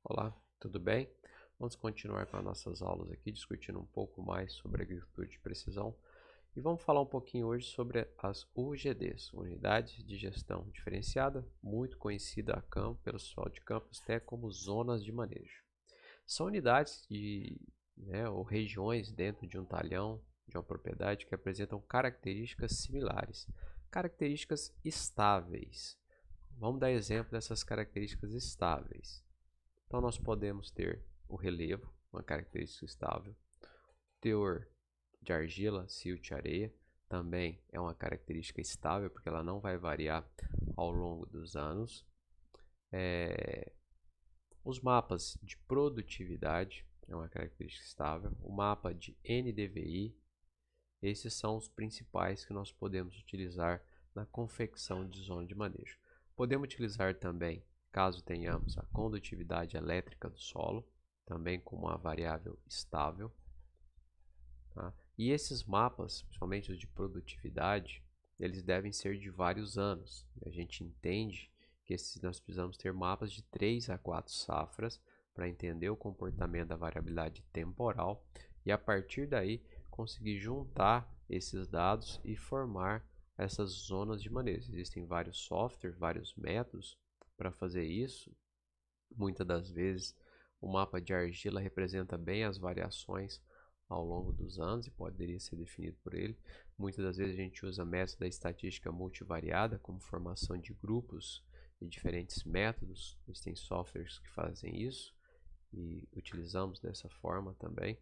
Olá, tudo bem? Vamos continuar com as nossas aulas aqui, discutindo um pouco mais sobre agricultura de precisão. E vamos falar um pouquinho hoje sobre as UGDs, Unidades de Gestão Diferenciada, muito conhecida a campo, pelo pessoal de campos até como zonas de manejo. São unidades ou regiões dentro de um talhão, de uma propriedade, que apresentam características similares, características estáveis. Vamos dar exemplo dessas características estáveis. Então, nós podemos ter o relevo, uma característica estável, teor de argila, silt, areia, também é uma característica estável, porque ela não vai variar ao longo dos anos. Os mapas de produtividade é uma característica estável. O mapa de NDVI, esses são os principais que nós podemos utilizar na confecção de zona de manejo. Podemos utilizar também, caso tenhamos a condutividade elétrica do solo, também como uma variável estável. Tá? E esses mapas, principalmente os de produtividade, eles devem ser de vários anos. A gente entende que nós precisamos ter mapas de 3 a 4 safras para entender o comportamento da variabilidade temporal e, a partir daí, conseguir juntar esses dados e formar essas zonas de manejo. Existem vários softwares, vários métodos para fazer isso. Muitas das vezes o mapa de argila representa bem as variações ao longo dos anos e poderia ser definido por ele. Muitas das vezes a gente usa métodos da estatística multivariada, como formação de grupos e diferentes métodos. Existem softwares que fazem isso e utilizamos dessa forma também.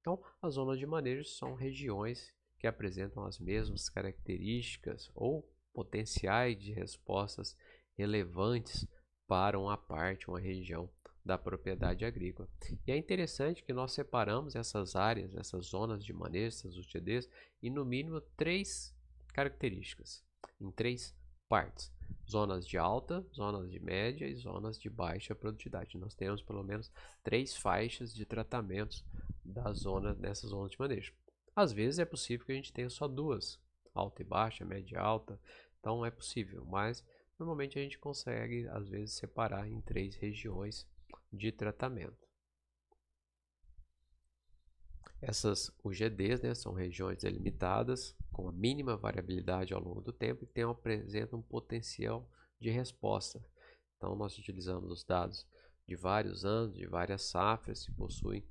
Então, as zonas de manejo são regiões que apresentam as mesmas características ou potenciais de respostas relevantes para uma parte, uma região da propriedade agrícola. E é interessante que nós separamos essas áreas, essas zonas de manejo, essas UTDs, em no mínimo 3 características, em 3 partes. Zonas de alta, zonas de média e zonas de baixa produtividade. Nós temos pelo menos 3 faixas de tratamentos nessas zonas de manejo. Às vezes é possível que a gente tenha só duas, alta e baixa, média e alta, então é possível, mas normalmente a gente consegue às vezes separar em 3 regiões de tratamento. Essas UGDs, são regiões delimitadas com a mínima variabilidade ao longo do tempo e que apresentam um potencial de resposta. Então nós utilizamos os dados de vários anos, de várias safras, que possuem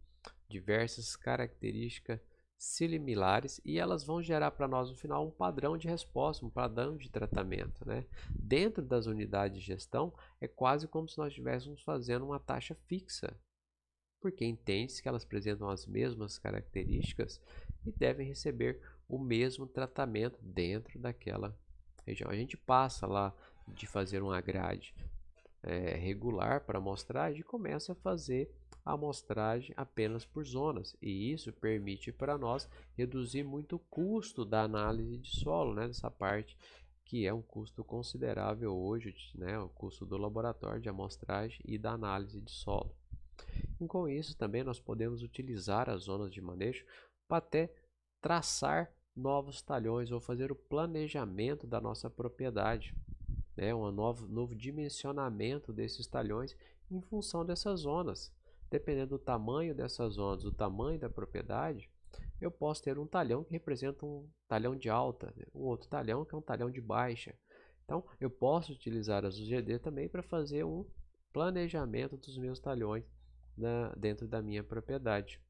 diversas características similares e elas vão gerar para nós no final um padrão de resposta, um padrão de tratamento. Dentro das unidades de gestão é quase como se nós estivéssemos fazendo uma taxa fixa, porque entende-se que elas apresentam as mesmas características e devem receber o mesmo tratamento dentro daquela região. A gente passa lá de fazer uma grade regular para amostragem e começa a fazer a amostragem apenas por zonas, e isso permite para nós reduzir muito o custo da análise de solo, dessa parte que é um custo considerável hoje, o custo do laboratório de amostragem e da análise de solo. E com isso também nós podemos utilizar as zonas de manejo para até traçar novos talhões ou fazer o planejamento da nossa propriedade, um novo dimensionamento desses talhões em função dessas zonas. Dependendo do tamanho dessas zonas, do tamanho da propriedade, eu posso ter um talhão que representa um talhão de alta, um outro talhão que é um talhão de baixa. Então, eu posso utilizar as UGD também para fazer um planejamento dos meus talhões dentro da minha propriedade.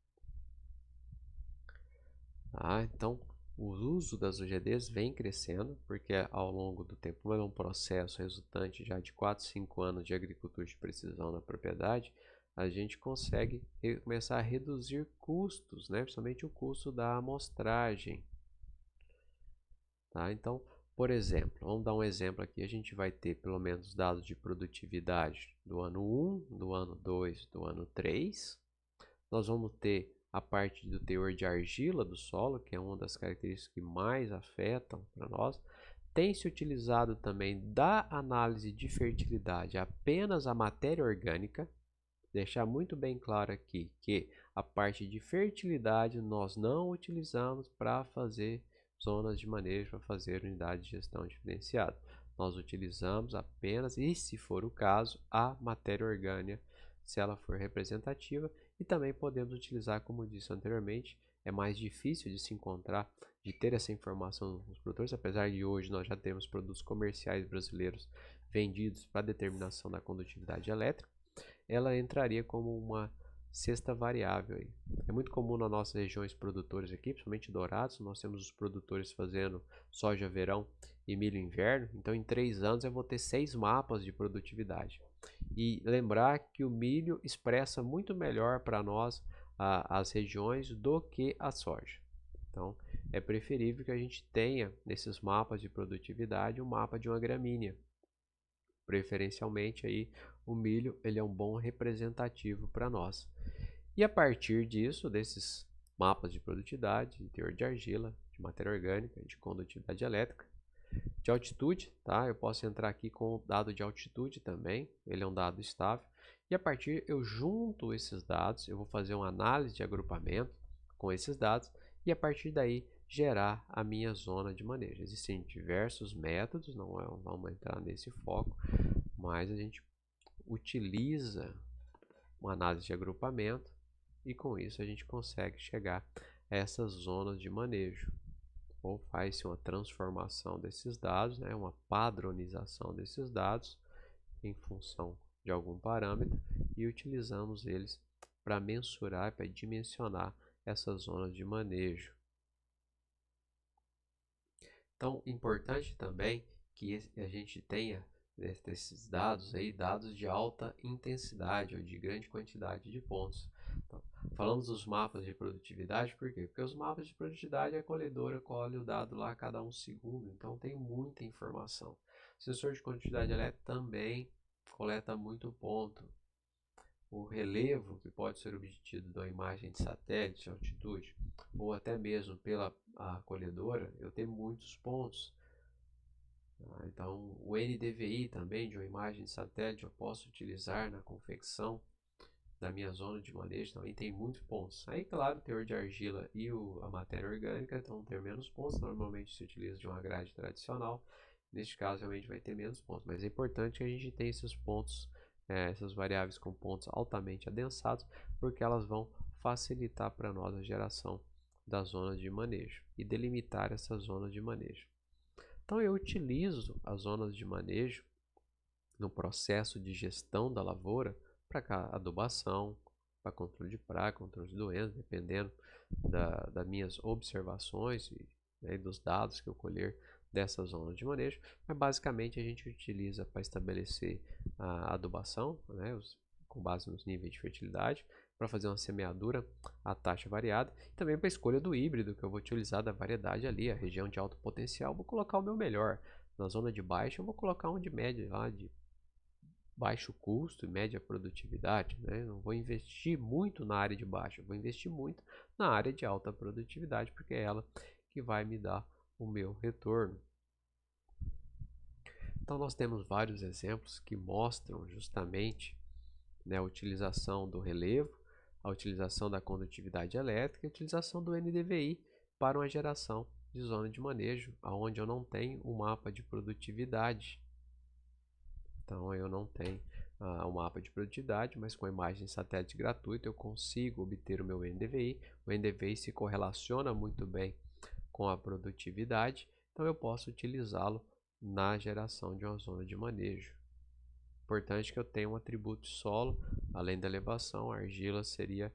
Então, o uso das UGDs vem crescendo, porque ao longo do tempo é um processo resultante já de 4, 5 anos de agricultura de precisão na propriedade, a gente consegue começar a reduzir custos, principalmente o custo da amostragem. Então, por exemplo, vamos dar um exemplo aqui, a gente vai ter pelo menos dados de produtividade do ano 1, do ano 2, do ano 3. Nós vamos ter a parte do teor de argila do solo, que é uma das características que mais afetam para nós. Tem se utilizado também da análise de fertilidade apenas a matéria orgânica. Deixar muito bem claro aqui que a parte de fertilidade nós não utilizamos para fazer zonas de manejo, para fazer unidade de gestão diferenciada. Nós utilizamos apenas, e se for o caso, a matéria orgânica se ela for representativa, e também podemos utilizar, como disse anteriormente, é mais difícil de se encontrar, de ter essa informação nos produtores, apesar de hoje nós já temos produtos comerciais brasileiros vendidos para determinação da condutividade elétrica, ela entraria como uma sexta variável aí. É muito comum nas nossas regiões produtoras aqui, principalmente Dourados, nós temos os produtores fazendo soja verão e milho inverno, então em 3 anos eu vou ter 6 mapas de produtividade. E lembrar que o milho expressa muito melhor para nós as regiões do que a soja. Então é preferível que a gente tenha nesses mapas de produtividade um mapa de uma gramínea. Preferencialmente aí o milho ele é um bom representativo para nós. E a partir disso, desses mapas de produtividade, de teor de argila, de matéria orgânica, de condutividade elétrica, de altitude, tá? Eu posso entrar aqui com o dado de altitude também, ele é um dado estável. E a partir eu junto esses dados, eu vou fazer uma análise de agrupamento com esses dados e a partir daí gerar a minha zona de manejo. Existem diversos métodos, não vamos entrar nesse foco, mas a gente utiliza uma análise de agrupamento e com isso a gente consegue chegar a essas zonas de manejo. Ou faz-se uma transformação desses dados, né, uma padronização desses dados em função de algum parâmetro e utilizamos eles para mensurar, para dimensionar essas zonas de manejo. Então, importante também que a gente tenha desses dados aí, dados de alta intensidade ou de grande quantidade de pontos. Então, falamos dos mapas de produtividade, por quê? Porque os mapas de produtividade a colhedora colhe o dado lá a cada 1 segundo, então tem muita informação. O sensor de condutividade elétrica também coleta muito ponto. O relevo que pode ser obtido da imagem de satélite, de altitude, ou até mesmo pela colhedora, eu tenho muitos pontos. Então, o NDVI também de uma imagem de satélite eu posso utilizar na confecção da minha zona de manejo, também tem muitos pontos. Aí, claro, o teor de argila e a matéria orgânica vão ter menos pontos, normalmente se utiliza de uma grade tradicional, neste caso realmente vai ter menos pontos, mas é importante que a gente tenha esses pontos, essas variáveis com pontos altamente adensados, porque elas vão facilitar para nós a geração das zonas de manejo e delimitar essas zonas de manejo. Então eu utilizo as zonas de manejo no processo de gestão da lavoura para adubação, para controle de praga, controle de doenças, dependendo das minhas observações e dos dados que eu colher dessa zona de manejo. Mas basicamente a gente utiliza para estabelecer a adubação, né, com base nos níveis de fertilidade, para fazer uma semeadura a taxa variada, e também para a escolha do híbrido que eu vou utilizar da variedade ali, a região de alto potencial, vou colocar o meu melhor. Na zona de baixa eu vou colocar um de média, lá de baixo custo e média produtividade, né? Não vou investir muito na área de baixa, vou investir muito na área de alta produtividade, porque é ela que vai me dar o meu retorno. Então nós temos vários exemplos que mostram justamente, né, a utilização do relevo, a utilização da condutividade elétrica e a utilização do NDVI para uma geração de zona de manejo, onde eu não tenho um mapa de produtividade. Então eu não tenho um mapa de produtividade, mas com a imagem satélite gratuita eu consigo obter o meu NDVI. O NDVI se correlaciona muito bem com a produtividade, então eu posso utilizá-lo na geração de uma zona de manejo. Importante que eu tenha um atributo de solo, além da elevação, a argila seria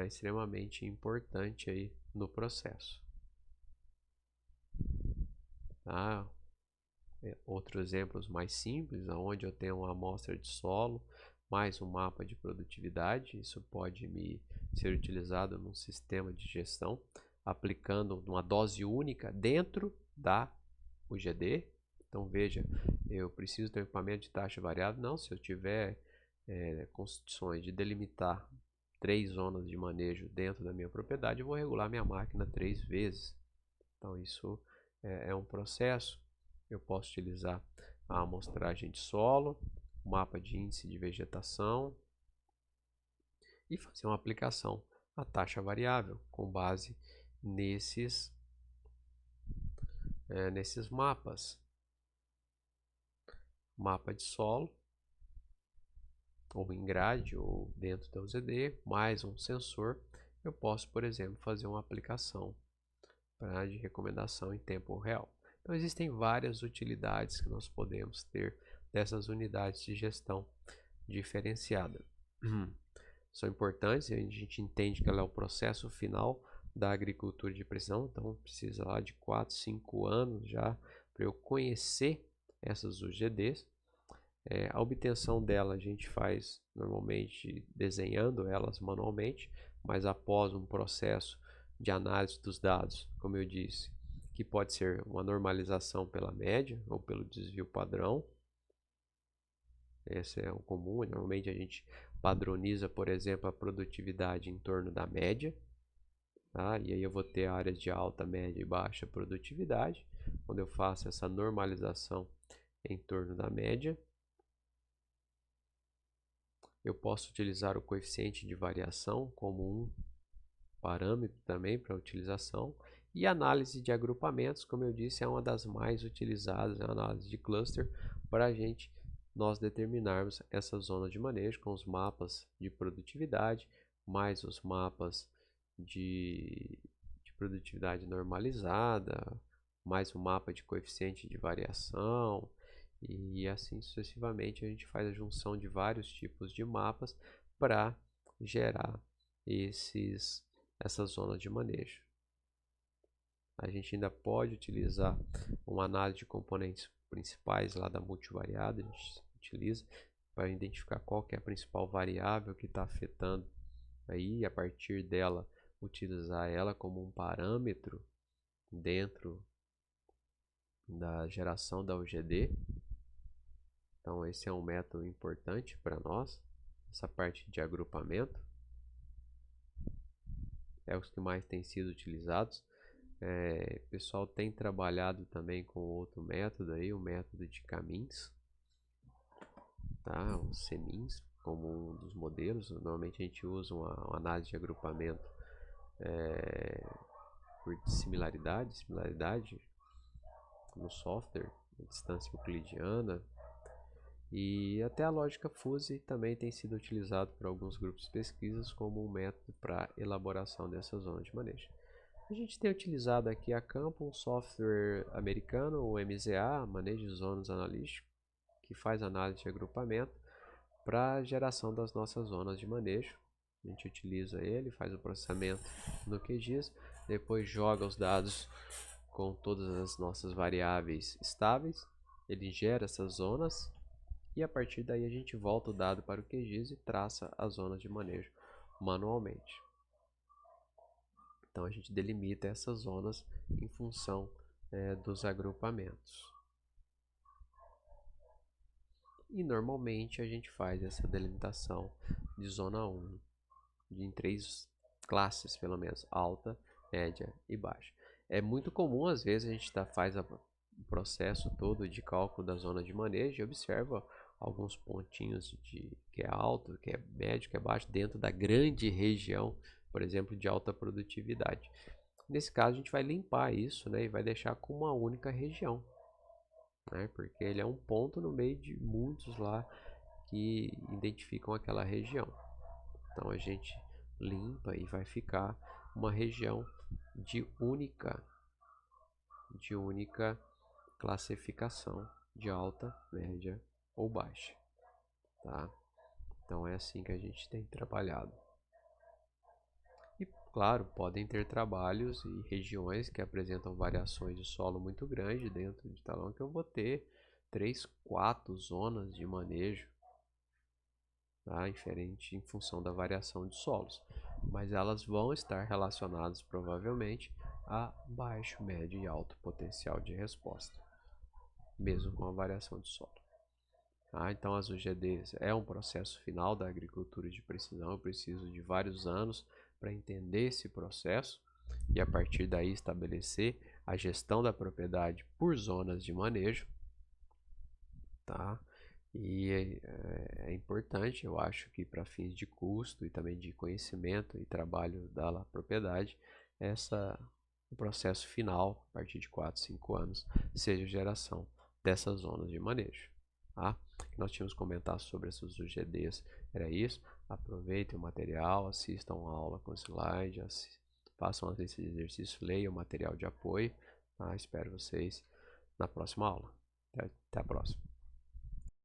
extremamente importante aí no processo. Tá? Outros exemplos mais simples, onde eu tenho uma amostra de solo, mais um mapa de produtividade, isso pode ser utilizado num sistema de gestão, aplicando uma dose única dentro da UGD. Então veja, eu preciso ter um equipamento de taxa variável? Não, se eu tiver condições de delimitar 3 zonas de manejo dentro da minha propriedade, eu vou regular minha máquina 3 vezes. Então isso é um processo. Eu posso utilizar a amostragem de solo, mapa de índice de vegetação e fazer uma aplicação à taxa variável com base nesses mapas. Mapa de solo, ou em grade, ou dentro da UZD, mais um sensor, eu posso, por exemplo, fazer uma aplicação de recomendação em tempo real. Então, existem várias utilidades que nós podemos ter dessas unidades de gestão diferenciada. São importantes, a gente entende que ela é o processo final da agricultura de precisão, então precisa lá de 4, 5 anos já para eu conhecer essas UGDs. A obtenção dela a gente faz normalmente desenhando elas manualmente, mas após um processo de análise dos dados, como eu disse, que pode ser uma normalização pela média ou pelo desvio padrão. Esse é o comum, normalmente a gente padroniza, por exemplo, a produtividade em torno da média, tá? E aí eu vou ter áreas de alta, média e baixa produtividade. Quando eu faço essa normalização em torno da média, eu posso utilizar o coeficiente de variação como um parâmetro também para utilização. E análise de agrupamentos, como eu disse, é uma das mais utilizadas, a análise de cluster, para nós determinarmos essa zona de manejo com os mapas de produtividade, mais os mapas de produtividade normalizada, mais o mapa de coeficiente de variação, e assim sucessivamente a gente faz a junção de vários tipos de mapas para gerar essa zona de manejo. A gente ainda pode utilizar uma análise de componentes principais lá da multivariada, a gente utiliza para identificar qual que é a principal variável que está afetando aí, e a partir dela utilizar ela como um parâmetro dentro da geração da UGD. Então esse é um método importante para nós, essa parte de agrupamento. É os que mais têm sido utilizados. O pessoal tem trabalhado também com outro método aí, o método de caminhos, tá? Os semins como um dos modelos. Normalmente a gente usa uma análise de agrupamento por similaridade no software, distância euclidiana, e até a lógica fuzzy também tem sido utilizado por alguns grupos de pesquisas como um método para elaboração dessa zona de manejo. A gente tem utilizado aqui a campo um software americano, o MZA, Manejo de Zonas Analítico, que faz análise de agrupamento para a geração das nossas zonas de manejo. A gente utiliza ele, faz o processamento no QGIS, depois joga os dados com todas as nossas variáveis estáveis, ele gera essas zonas e a partir daí a gente volta o dado para o QGIS e traça as zonas de manejo manualmente. Então a gente delimita essas zonas em função dos agrupamentos. E normalmente a gente faz essa delimitação de zona 1 em 3 classes, pelo menos, alta, média e baixa. É muito comum, às vezes, a gente faz o processo todo de cálculo da zona de manejo e observa alguns pontinhos que é alto, que é médio, que é baixo, dentro da grande região, por exemplo, de alta produtividade. Nesse caso, a gente vai limpar isso, né, e vai deixar com uma única região, né, porque ele é um ponto no meio de muitos lá que identificam aquela região. Então a gente limpa e vai ficar uma região de única classificação de alta, média ou baixa, tá? Então é assim que a gente tem trabalhado. E claro, podem ter trabalhos e regiões que apresentam variações de solo muito grande dentro de talão, que eu vou ter 3, 4 zonas de manejo, tá? Diferente em função da variação de solos, mas elas vão estar relacionadas provavelmente a baixo, médio e alto potencial de resposta, mesmo com a variação de solo. Então as UGDs é um processo final da agricultura de precisão. Eu preciso de vários anos para entender esse processo e a partir daí estabelecer a gestão da propriedade por zonas de manejo, tá? E é importante, eu acho que para fins de custo e também de conhecimento e trabalho da propriedade, o processo final, a partir de 4, 5 anos, seja a geração dessas zonas de manejo. tá? Que nós tínhamos que comentar sobre essas UGDs, era isso. Aproveitem o material, assistam a aula com slide, façam esse exercício, leiam o material de apoio, tá? Espero vocês na próxima aula. Até a próxima.